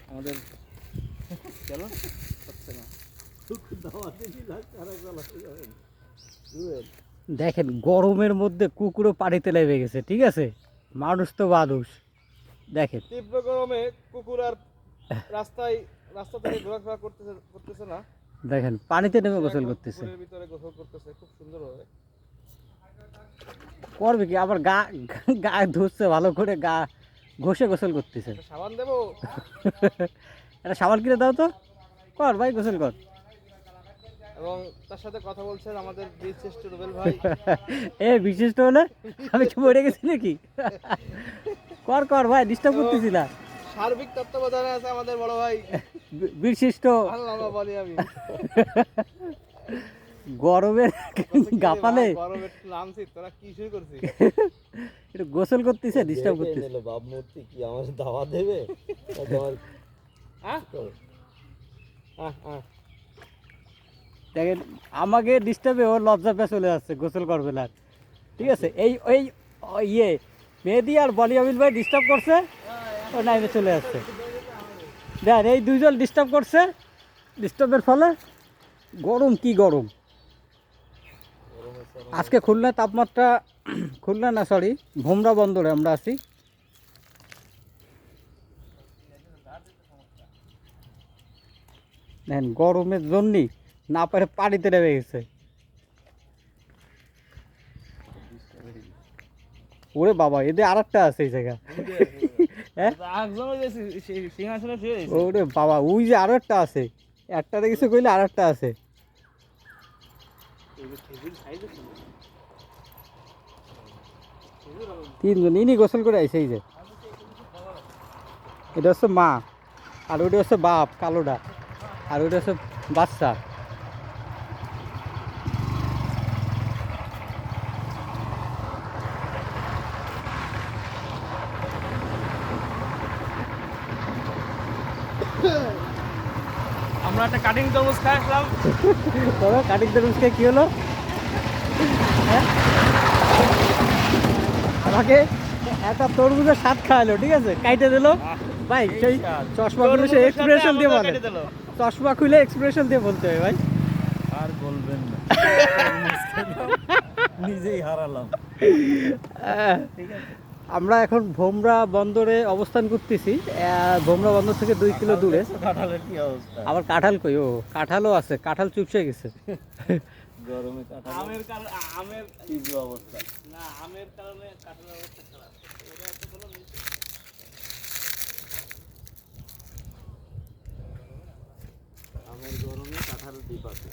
আমাদের চলো হচ্ছে না। দেখেন গরমের মধ্যে কুকুরও পানিতে নেমে গেছে, ঠিক আছে, মানুষ তো মানুষ। দেখেন তীব্র গরমে কুকুর আর রাস্তা থেকে ঘোরাফেরা করতেছে না। দেখেন পানিতে নেমে গোসল করতেছে। পুকুরের ভিতরে গোসল করতেছে খুব সুন্দর ভাবে। করবে কি আবার গায়ে ধুচ্ছে ভালো করে, গা ঘষে গোসল করতেছে। সাবান দেবো? একটা সাবান কিনে দাও তো, কর ভাই গোসল কর। এবং তার সাথে কথা বলছেন আমাদের বীরশ্রেষ্ঠ রুবেল ভাই। এ বিশিষ্ট হলে আমি কি মরে গেছি নাকি? কর কর ভাই, ডিস্টার্ব করতেছি না। সার্বিক তত্ত্বাবধানে আছে আমাদের বড় ভাই বিশিষ্ট। আল্লাহ বলি আমি গরমের গাপালে গরমের নামছি, তোরা কি শুরু করছিস? একটু গোসল করতেছে, ডিস্টার্ব করতেছে। বাপ মূর্তি কি আমার দাওয়া দেবে? দেখেন আমাকে ডিস্টার্বে ওর লজ্জা পেয়ে চলে যাচ্ছে, গোসল করবে না, ঠিক আছে। এই ওই ইয়ে মেহেদি আর বলি আমিল ভাই ডিস্টার্ব করছে, ও নাইমে চলে যাচ্ছে। দেখ এই দুইজন ডিস্টার্ব করছে, ডিস্টার্বের ফলে গরম কি গরম। আজকে খুলনা তাপমাত্রা, খুলনা না সরি ভোমরা বন্দরে আমরা আছি। দেখেন গরমের জন্যই না পারে পানিতে নেমে গেছে। ওরে বাবা, এদের আর একটা আছে এই জায়গা। হ্যাঁ ওরে বাবা, ওই যে আরো একটা আছে, একটা দেখেছে কইলে আর একটা আছে। তিনজন ইনি গোসল করে আইছে। এই যে এটা হচ্ছে মা, আর ওটা হচ্ছে বাপ কালোটা, আর ওটা হচ্ছে বাচ্চা। আমরা একটা কাটিং তরমুজ খাই আসলাম। তবে কাটিং তরমুজকে কি হলো, হ্যাঁ আমাকে একটা তরমুজের স্বাদ খাওয়ালো, ঠিক আছে, কাইটে দিল ভাই। সেই চশমা খুলে সে এক্সপ্রেশন দিয়ে বলে, চশমা খুলে এক্সপ্রেশন দিয়ে বলতে হবে ভাই। আর বলবেন না, নিজেই হারালাম। আমরা এখন ভোমরা বন্দরে অবস্থান করতেছি। ভোমরা বন্দর থেকে 2 কিলো দূরে। কাঁঠালের কি অবস্থা? আবার কাঁঠাল কই, ও কাঁঠালও আছে, কাঁঠাল চুপসে গেছে। গরমে কাঁঠাল আমের তীব্র অবস্থা। না, আমের কারণে কাঁঠালের অবস্থা খারাপ। আমের গরমে কাঁঠাল দ্বীপ আছে।